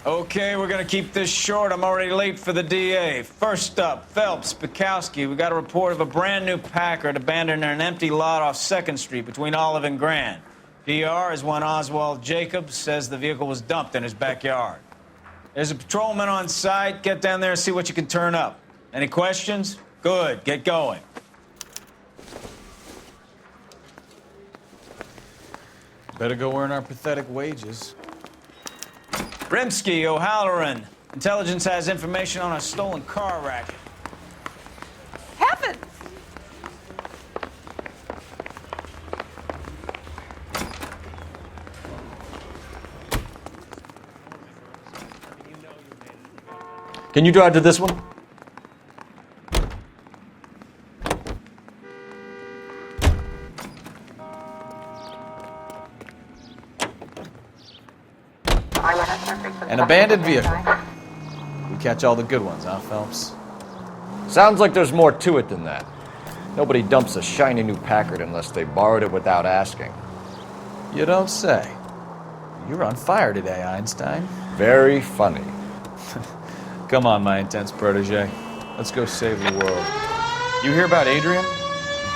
Okay, we're gonna keep this short. I'm already late for the DA. First up, Phelps, Bukowski. We got a report of a brand new Packard abandoned in an empty lot off 2nd Street between Olive and Grand. PR is one Oswald Jacobs says the vehicle was dumped in his backyard. There's a patrolman on site. Get down there and see what you can turn up. Any questions? Good, get going. Better go earn our pathetic wages. Rimsky, O'Halloran. Intelligence has information on a stolen car racket. Heavens! Can you drive to this one? An abandoned vehicle. We catch all the good ones, huh, Phelps? Sounds like there's more to it than that. Nobody dumps a shiny new Packard unless they borrowed it without asking. You don't say. You're on fire today, Einstein. Very funny. Come on, my intense protege. Let's go save the world. You hear about Adrian?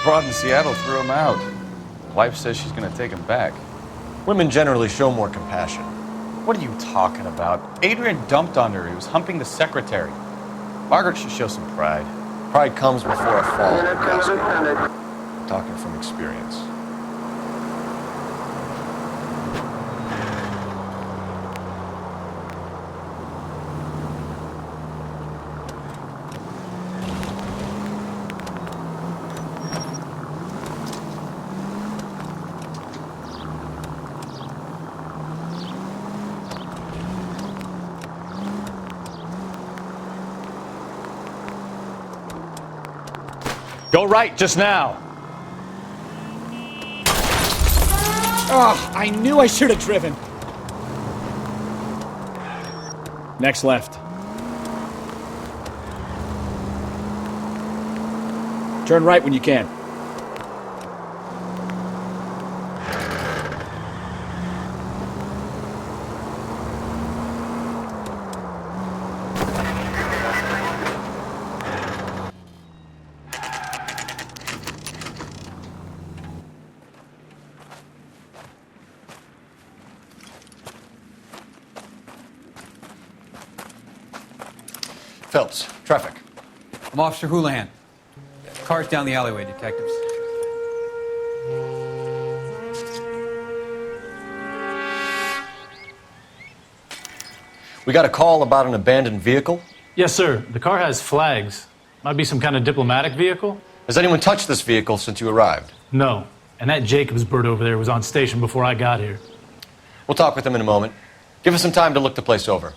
Broad in Seattle threw him out. Wife says she's gonna take him back. Women generally show more compassion. What are you talking about? Adrian dumped on her. He was humping the secretary. Margaret should show some pride. Pride comes before a fall, Bukowski. Talking from experience. Go right just now. Oh, I knew I should have driven. Next left. Turn right when you can. Phelps, traffic. I'm Officer Houlihan. Cars down the alleyway, detectives. We got a call about an abandoned vehicle. Yes, sir. The car has flags. Might be some kind of diplomatic vehicle? Has anyone touched this vehicle since you arrived? No. And that Jacobs bird over there was on station before I got here. We'll talk with him in a moment. Give us some time to look the place over.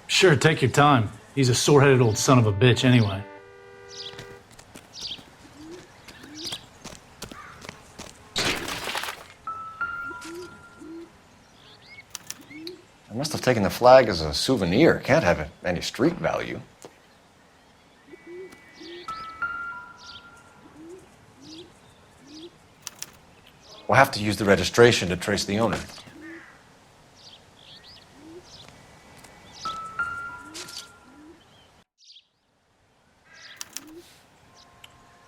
Sure, take your time. He's a sore-headed old son of a bitch anyway. I must have taken the flag as a souvenir. Can't have any street value. We'll have to use the registration to trace the owner.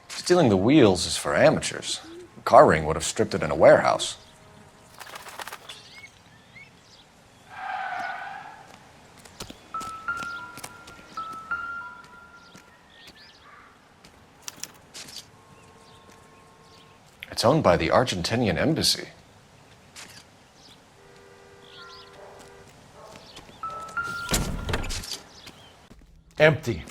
Stealing the wheels is for amateurs. A car ring would have stripped it in a warehouse. It's owned by the Argentinian embassy. Empty.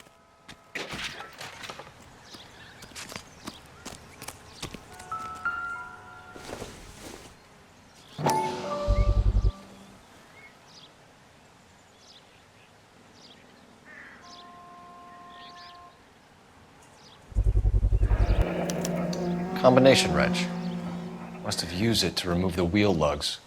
Combination wrench. Must have used it to remove the wheel lugs.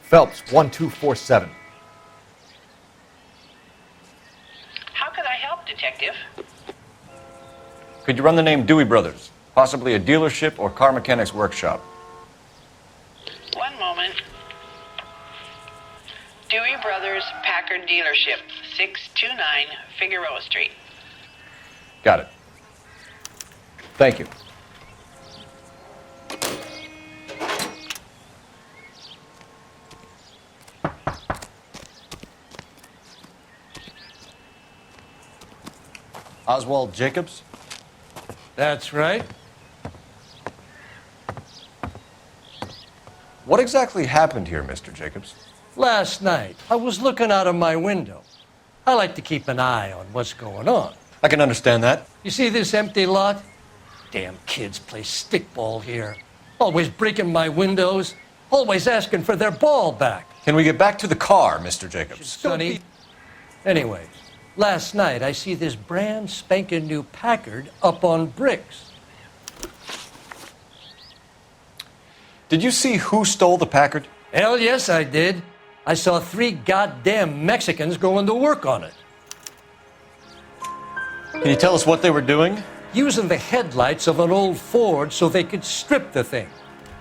Phelps, 1247. Could you run the name Dewey Brothers? Possibly a dealership or car mechanics workshop. One moment. Dewey Brothers Packard Dealership, 629 Figueroa Street. Got it. Thank you. Oswald Jacobs? That's right. What exactly happened here, Mr. Jacobs? Last night, I was looking out of my window. I like to keep an eye on what's going on. I can understand that. You see this empty lot? Damn kids play stickball here. Always breaking my windows. Always asking for their ball back. Can we get back to the car, Mr. Jacobs? Sonny. Anyway, last night I see this brand spanking new Packard up on bricks. Did you see who stole the Packard? Hell yes, I did. I saw 3 goddamn Mexicans going to work on it. Can you tell us what they were doing? Using the headlights of an old Ford so they could strip the thing.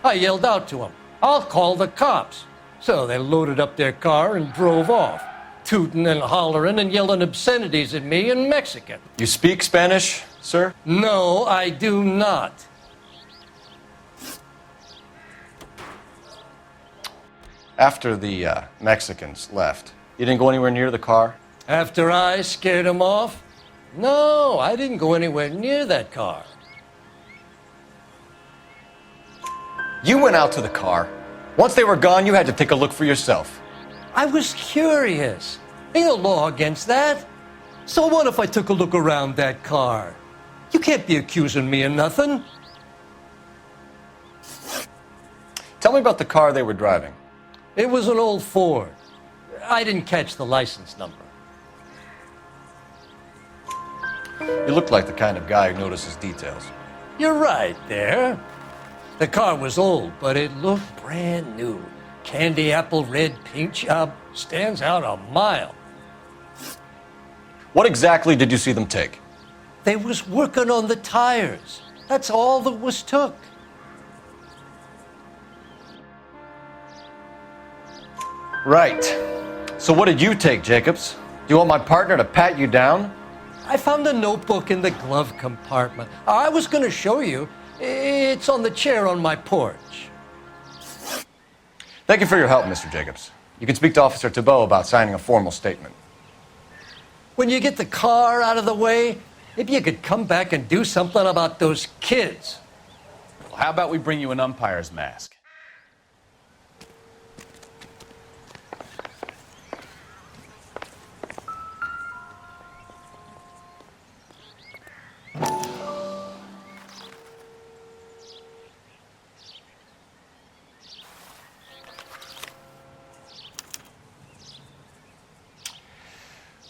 I yelled out to them, "I'll call the cops." So they loaded up their car and drove off, tooting and hollering and yelling obscenities at me in Mexican. You speak Spanish, sir? No, I do not. After the Mexicans left, you didn't go anywhere near the car? After I scared them off? No, I didn't go anywhere near that car. You went out to the car. Once they were gone, you had to take a look for yourself. I was curious. Ain't no law against that. So what if I took a look around that car? You can't be accusing me of nothing. Tell me about the car they were driving. It was an old Ford. I didn't catch the license number. You looked like the kind of guy who notices details. You're right there. The car was old, but it looked brand new. Candy apple red paint job stands out a mile. What exactly did you see them take? They was working on the tires. That's all that was took. Right. So what did you take, Jacobs? Do you want my partner to pat you down? I found a notebook in the glove compartment. I was going to show you. It's on the chair on my porch. Thank you for your help, Mr. Jacobs. You can speak to Officer Thibault about signing a formal statement. When you get the car out of the way, maybe you could come back and do something about those kids. Well, how about we bring you an umpire's mask?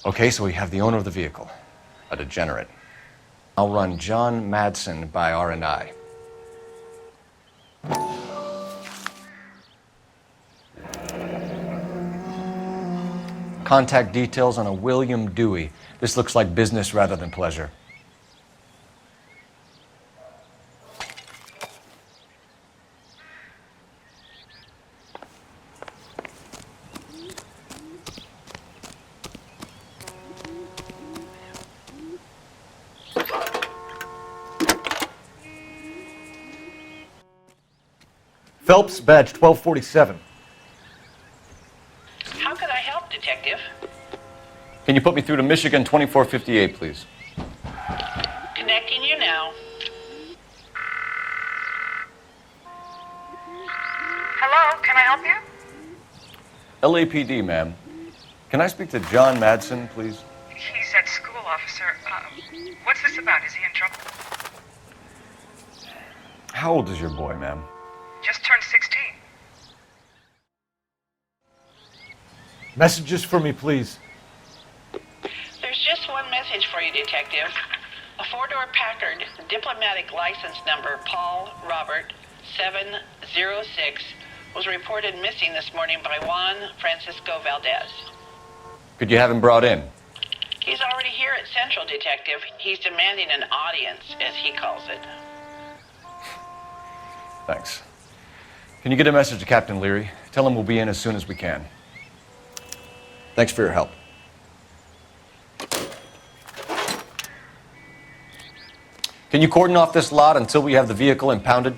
Okay, so we have the owner of the vehicle, a degenerate. I'll run John Madsen by R&I. Contact details on a William Dewey. This looks like business rather than pleasure. Phelps, badge 1247. How could I help, Detective? Can you put me through to Michigan 2458, please? Connecting you now. Hello, can I help you? LAPD, ma'am. Can I speak to John Madsen, please? He's at school, officer. What's this about? Is he in trouble? How old is your boy, ma'am? Just turned 16. Messages for me, please. There's just one message for you, Detective. A 4-door Packard, diplomatic license number Paul Robert 706, was reported missing this morning by Juan Francisco Valdez. Could you have him brought in? He's already here at Central, Detective. He's demanding an audience, as he calls it. Thanks. Can you get a message to Captain Leary? Tell him we'll be in as soon as we can. Thanks for your help. Can you cordon off this lot until we have the vehicle impounded?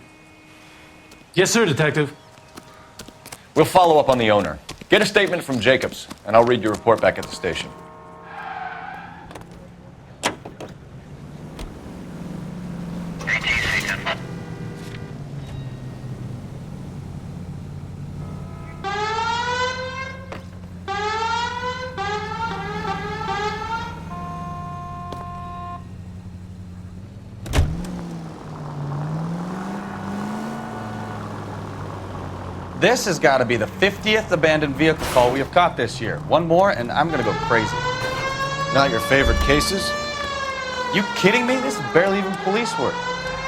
Yes, sir, Detective. We'll follow up on the owner. Get a statement from Jacobs, and I'll read your report back at the station. This has got to be the 50th abandoned vehicle call we have caught this year. One more, and I'm going to go crazy. Not your favorite cases? You kidding me? This is barely even police work.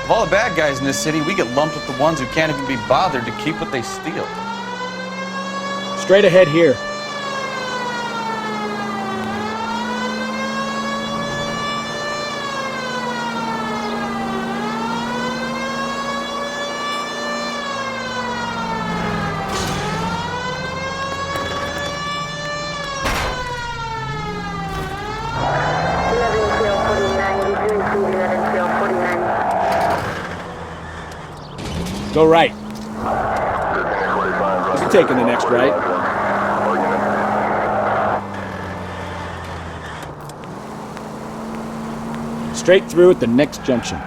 Of all the bad guys in this city, we get lumped with the ones who can't even be bothered to keep what they steal. Straight ahead here. Go right. He's taking the next right. Straight through at the next junction.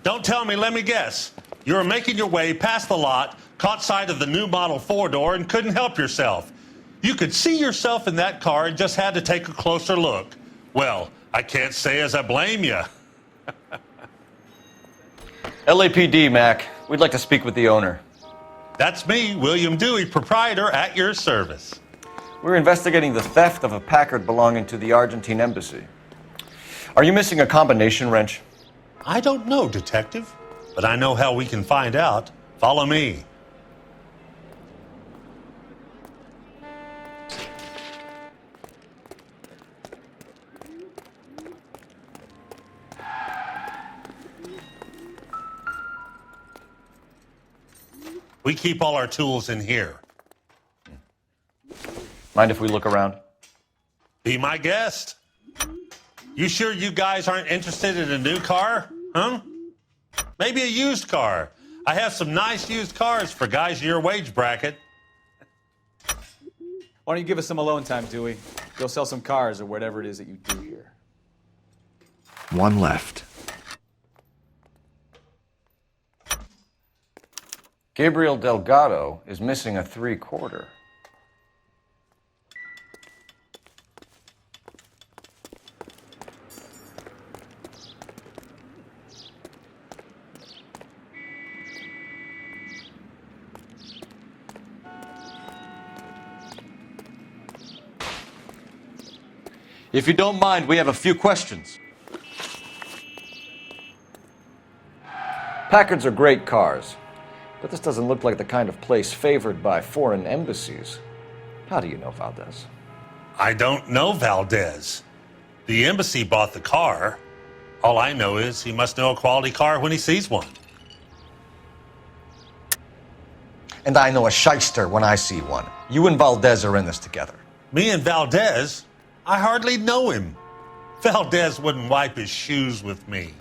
Don't tell me, let me guess. You were making your way past the lot, caught sight of the new model four-door, and couldn't help yourself. You could see yourself in that car and just had to take a closer look. Well, I can't say as I blame you. LAPD, Mac. We'd like to speak with the owner. That's me, William Dewey, proprietor, at your service. We're investigating the theft of a Packard belonging to the Argentine embassy. Are you missing a combination wrench? I don't know, Detective, but I know how we can find out. Follow me. We keep all our tools in here. Mind if we look around? Be my guest. You sure you guys aren't interested in a new car? Huh? Maybe a used car. I have some nice used cars for guys in your wage bracket. Why don't you give us some alone time, Dewey? Go sell some cars or whatever it is that you do here. One left. Gabriel Delgado is missing a 3/4. If you don't mind, we have a few questions. Packards are great cars, but this doesn't look like the kind of place favored by foreign embassies. How do you know Valdez? I don't know Valdez. The embassy bought the car. All I know is he must know a quality car when he sees one. And I know a shyster when I see one. You and Valdez are in this together. Me and Valdez? I hardly know him. Valdez wouldn't wipe his shoes with me.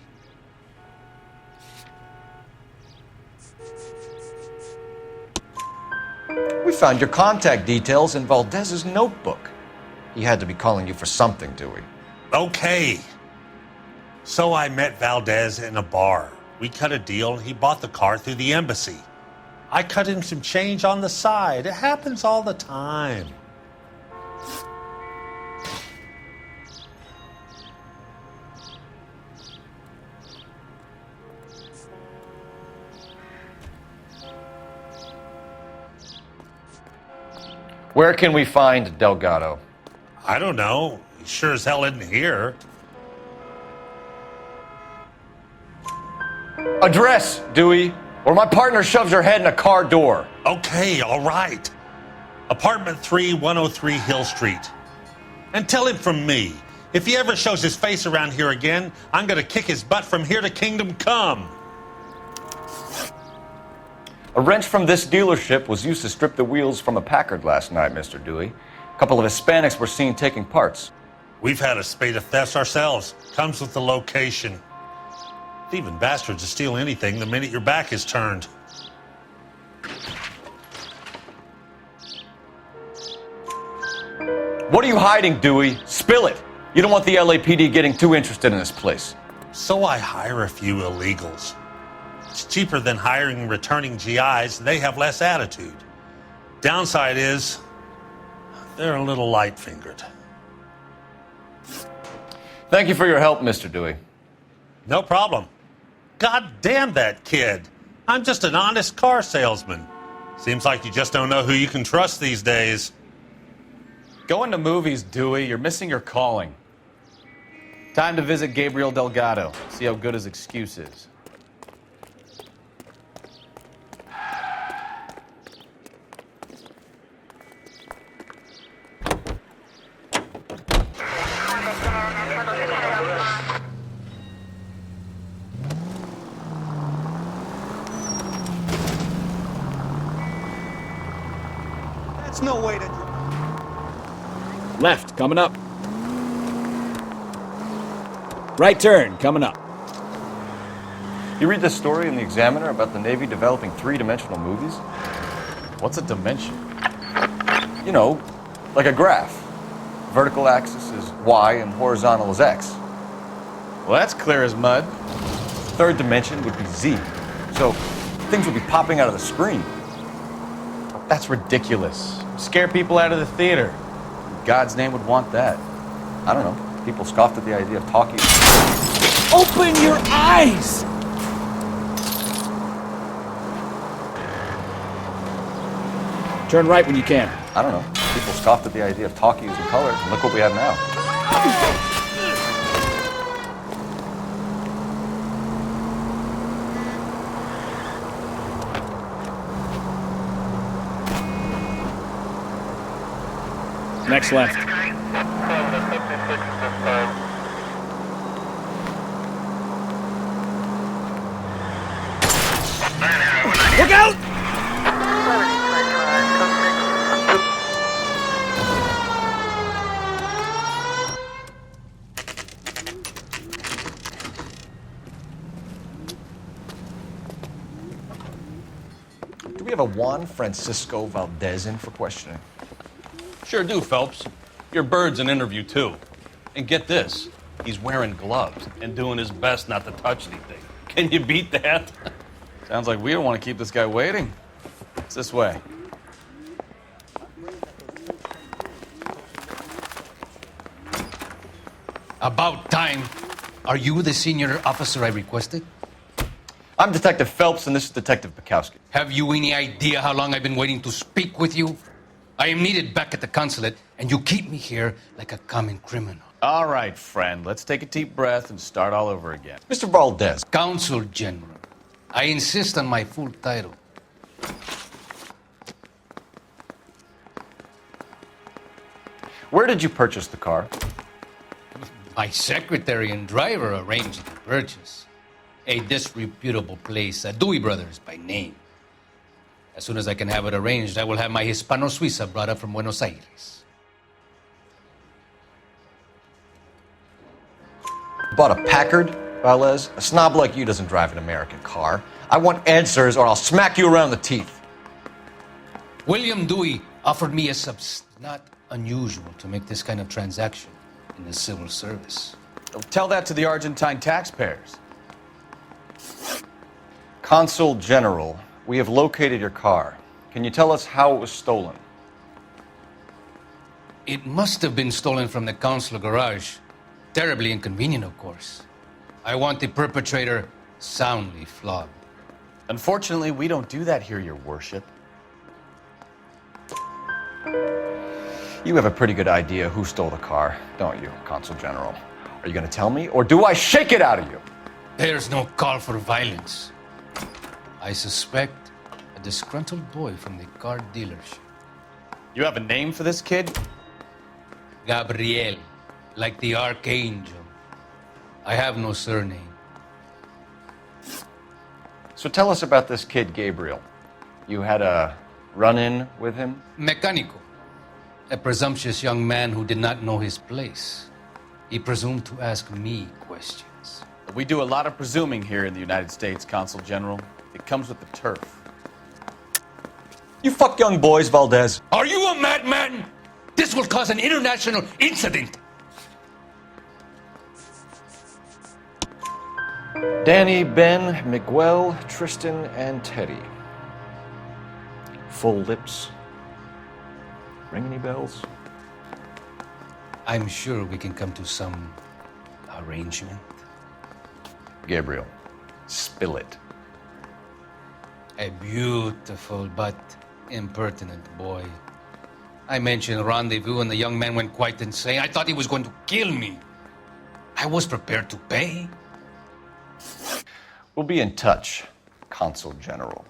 We found your contact details in Valdez's notebook. He had to be calling you for something, Dewey. Okay. So I met Valdez in a bar. We cut a deal and he bought the car through the embassy. I cut him some change on the side. It happens all the time. Where can we find Delgado? I don't know. He sure as hell isn't here. Address, Dewey, or my partner shoves her head in a car door. Okay, all right. Apartment 3, 103 Hill Street. And tell him from me, if he ever shows his face around here again, I'm going to kick his butt from here to Kingdom Come. A wrench from this dealership was used to strip the wheels from a Packard last night, Mr. Dewey. A couple of Hispanics were seen taking parts. We've had a spate of thefts ourselves. Comes with the location. Thieving bastards will steal anything the minute your back is turned. What are you hiding, Dewey? Spill it. You don't want the LAPD getting too interested in this place. So I hire a few illegals. It's cheaper than hiring returning GIs. They have less attitude. Downside is, they're a little light-fingered. Thank you for your help, Mr. Dewey. No problem. God damn that kid. I'm just an honest car salesman. Seems like you just don't know who you can trust these days. Going to movies, Dewey. You're missing your calling. Time to visit Gabriel Delgado. See how good his excuse is. That's no way to... Left, coming up. Right turn, coming up. You read this story in the Examiner about the Navy developing three-dimensional movies? What's a dimension? You know, like a graph. Vertical axis is Y and horizontal is X. Well, that's clear as mud. Third dimension would be Z. So things would be popping out of the screen. That's ridiculous. Scare people out of the theater. God's name would want that. I don't know. People scoffed at the idea of talkies. Open your eyes! Turn right when you can. I don't know. People scoffed at the idea of talkies and colors, and look what we have now. Next left. Look out! Do we have a Juan Francisco Valdez in for questioning? Sure do, Phelps. Your bird's an interview, too. And get this, he's wearing gloves and doing his best not to touch anything. Can you beat that? Sounds like we don't want to keep this guy waiting. It's this way. About time. Are you the senior officer I requested? I'm Detective Phelps, and this is Detective Bukowski. Have you any idea how long I've been waiting to speak with you? I am needed back at the consulate, and you keep me here like a common criminal. All right, friend. Let's take a deep breath and start all over again. Mr. Valdez. Consul General. I insist on my full title. Where did you purchase the car? My secretary and driver arranged the purchase. A disreputable place, Dewey Brothers by name. As soon as I can have it arranged, I will have my Hispano Suiza brought up from Buenos Aires. Bought a Packard, Valdez? A snob like you doesn't drive an American car. I want answers or I'll smack you around the teeth. William Dewey offered me a not unusual to make this kind of transaction in the civil service. Tell that to the Argentine taxpayers. Consul General, we have located your car. Can you tell us how it was stolen? It must have been stolen from the consular garage. Terribly inconvenient, of course. I want the perpetrator soundly flogged. Unfortunately, we don't do that here, Your Worship. You have a pretty good idea who stole the car, don't you, Consul General? Are you going to tell me, or do I shake it out of you? There's no call for violence. I suspect a disgruntled boy from the car dealership. You have a name for this kid? Gabriel, like the archangel. I have no surname. So tell us about this kid, Gabriel. You had a run-in with him? Mecánico. A presumptuous young man who did not know his place. He presumed to ask me questions. We do a lot of presuming here in the United States, Consul General. It comes with the turf. You fuck young boys, Valdez. Are you a madman? This will cause an international incident. Danny, Ben, Miguel, Tristan, and Teddy. Full lips. Ring any bells? I'm sure we can come to some arrangement. Gabriel, spill it. A beautiful but impertinent boy. I mentioned rendezvous and the young man went quite insane. I thought he was going to kill me. I was prepared to pay. We'll be in touch, Consul General.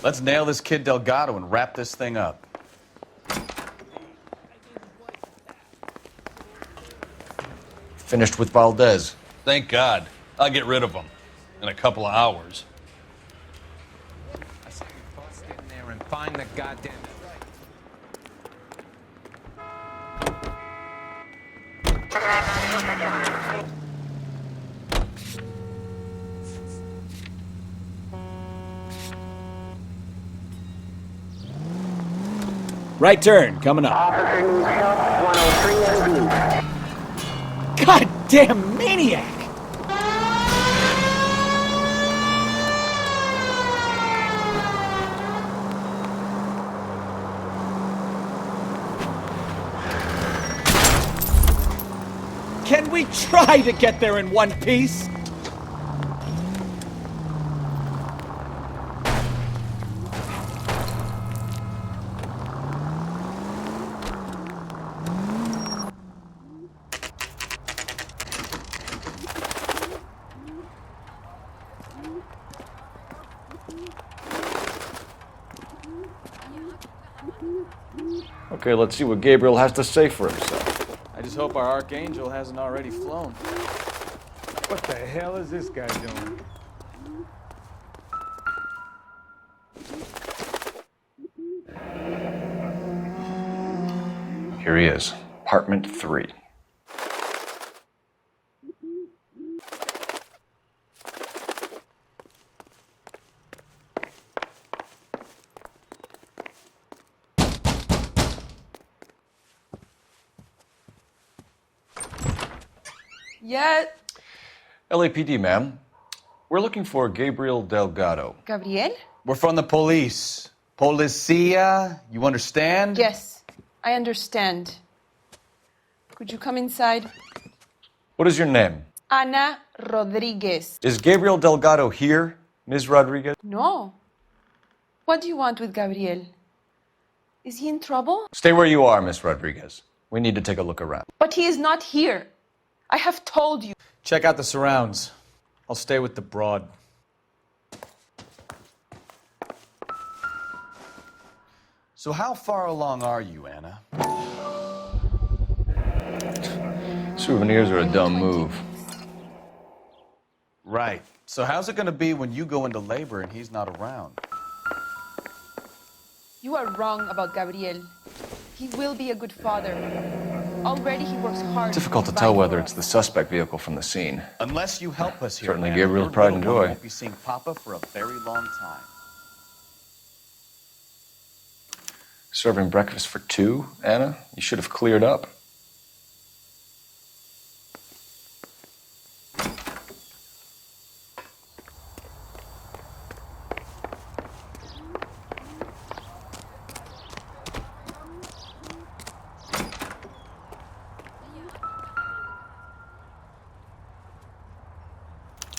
Let's nail this kid Delgado and wrap this thing up. Finished with Valdez. Thank God. I'll get rid of him in a couple of hours. I say we bust in there and find the goddamn... Right turn, coming up. Goddamn maniac! Can we try to get there in one piece? Okay, let's see what Gabriel has to say for himself. I just hope our archangel hasn't already flown. What the hell is this guy doing? Here he is, apartment 3. Yeah. LAPD, ma'am. We're looking for Gabriel Delgado. Gabriel? We're from the police. Policia, you understand? Yes, I understand. Could you come inside? What is your name? Ana Rodriguez. Is Gabriel Delgado here, Ms. Rodriguez? No. What do you want with Gabriel? Is he in trouble? Stay where you are, Ms. Rodriguez. We need to take a look around. But he is not here. I have told you. Check out the surrounds. I'll stay with the broad. So how far along are you, Anna? Souvenirs are a dumb move. Right. So how's it going to be when you go into labor and he's not around? You are wrong about Gabriel. He will be a good father. Already he works hard. Difficult to tell whether it's the suspect vehicle from the scene. Unless you help us here, Certainly Anna, Gabriel's your pride and little one joy. won't be seeing Papa for a very long time. Serving breakfast for 2, Anna? You should have cleared up.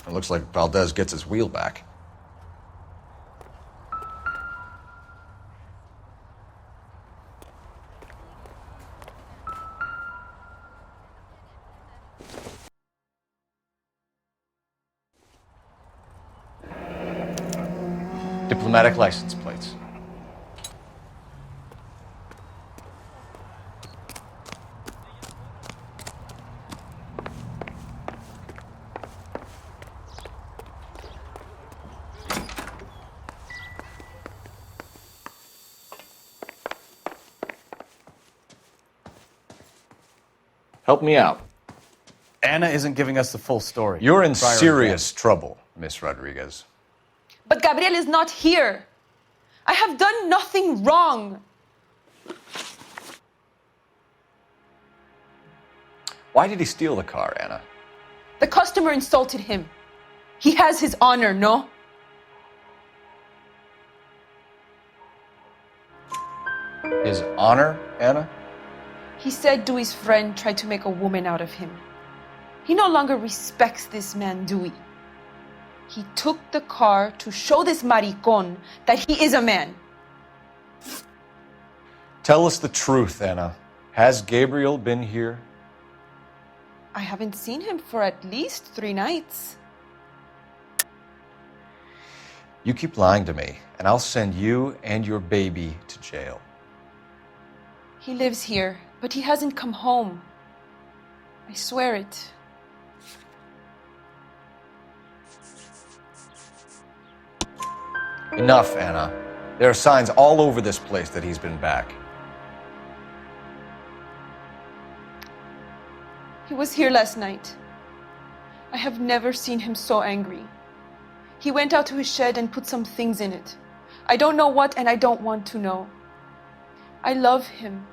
It looks like Valdez gets his wheel back. Diplomatic license plates. Help me out. Anna isn't giving us the full story. You're in Try her serious trouble, Miss Rodriguez. But Gabriel is not here. I have done nothing wrong. Why did he steal the car, Anna? The customer insulted him. He has his honor, no? His honor, Anna? He said Dewey's friend tried to make a woman out of him. He no longer respects this man, Dewey. He took the car to show this maricon that he is a man. Tell us the truth, Anna. Has Gabriel been here? I haven't seen him for at least 3 nights. You keep lying to me, and I'll send you and your baby to jail. He lives here, but he hasn't come home. I swear it. Enough, Anna. There are signs all over this place that he's been back. He was here last night. I have never seen him so angry. He went out to his shed and put some things in it. I don't know what, and I don't want to know. I love him.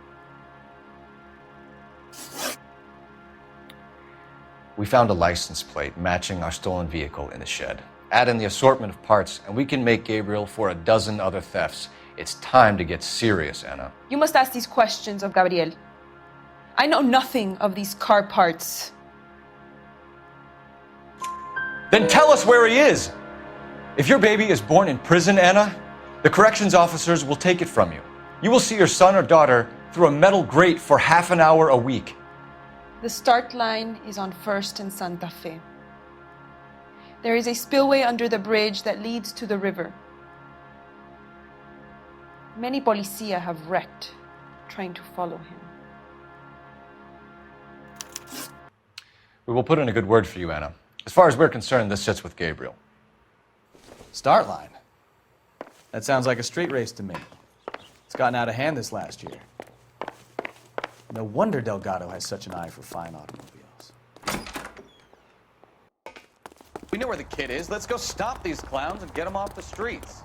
We found a license plate matching our stolen vehicle in the shed. Add in the assortment of parts, and we can make Gabriel for a dozen other thefts. It's time to get serious, Anna. You must ask these questions of Gabriel. I know nothing of these car parts. Then tell us where he is! If your baby is born in prison, Anna, the corrections officers will take it from you. You will see your son or daughter through a metal grate for half an hour a week. The start line is on 1st and Santa Fe. There is a spillway under the bridge that leads to the river. Many policia have wrecked trying to follow him. We will put in a good word for you, Anna. As far as we're concerned, this sits with Gabriel. Start line. That sounds like a street race to me. It's gotten out of hand this last year. No wonder Delgado has such an eye for fine automobiles. We know where the kid is. Let's go stop these clowns and get them off the streets.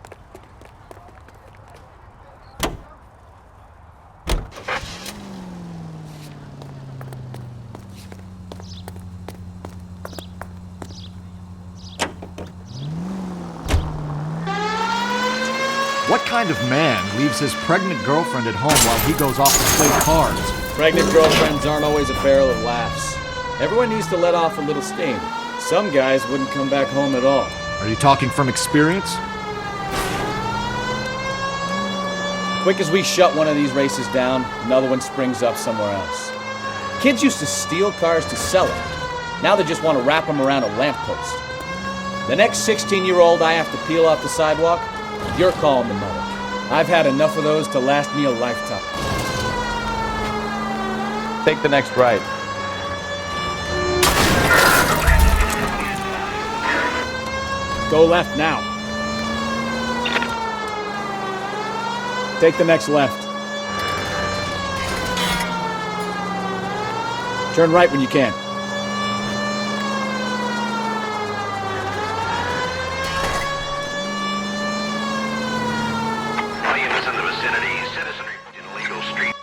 What kind of man leaves his pregnant girlfriend at home while he goes off to play cards? Pregnant girlfriends aren't always a barrel of laughs. Everyone needs to let off a little steam. Some guys wouldn't come back home at all. Are you talking from experience? Quick as we shut one of these races down, another one springs up somewhere else. Kids used to steal cars to sell them. Now they just want to wrap them around a lamppost. The next 16-year-old I have to peel off the sidewalk, you're calling the mother. I've had enough of those to last me a lifetime. Take the next right. Go left now. Take the next left. Turn right when you can. Audience in the vicinity, citizenry in illegal street.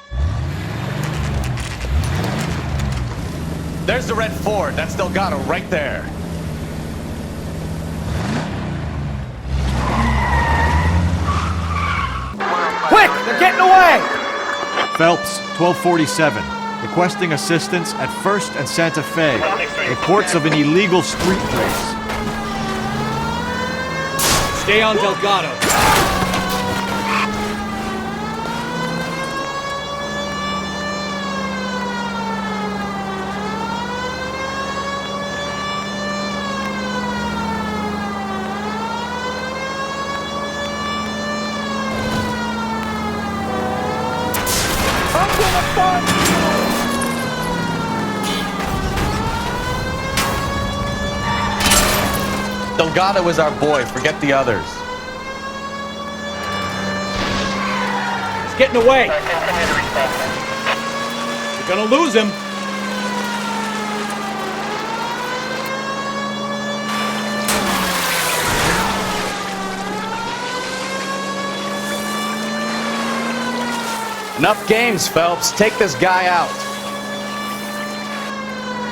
There's the red Ford. That's Delgado right there. Quick! They're getting away! Phelps, 1247. Requesting assistance at 1st and Santa Fe. Reports of an illegal street race. Stay on Delgado. Delgado is our boy. Forget the others. He's getting away. You're gonna lose him. Enough games, Phelps. Take this guy out.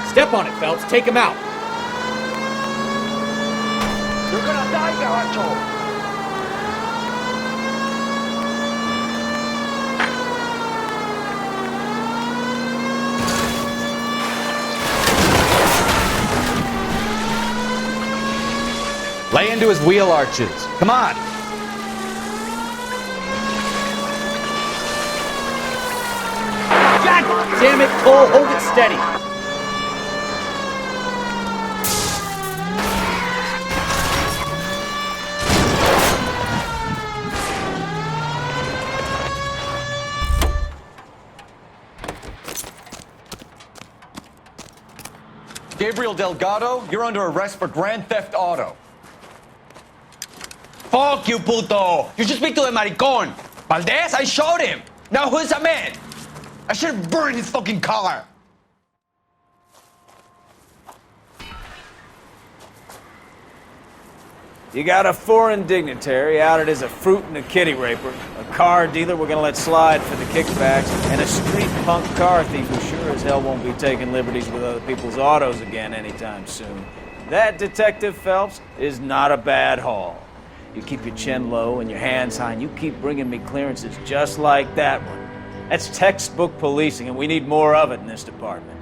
Step on it, Phelps. Take him out. You're gonna die, Garacho! Lay into his wheel arches. Come on. God damn it, Cole. Hold it steady. Gabriel Delgado, you're under arrest for grand theft auto. Fuck you, puto! You should speak to the maricon. Valdez, I showed him. Now who's a man? I should have burned his fucking car. You got a foreign dignitary outed as a fruit and a kitty raper, a car dealer we're gonna let slide for the kickbacks, and a street punk car thief who sure as hell won't be taking liberties with other people's autos again anytime soon. That, Detective Phelps, is not a bad haul. You keep your chin low and your hands high, and you keep bringing me clearances just like that one. That's textbook policing, and we need more of it in this department.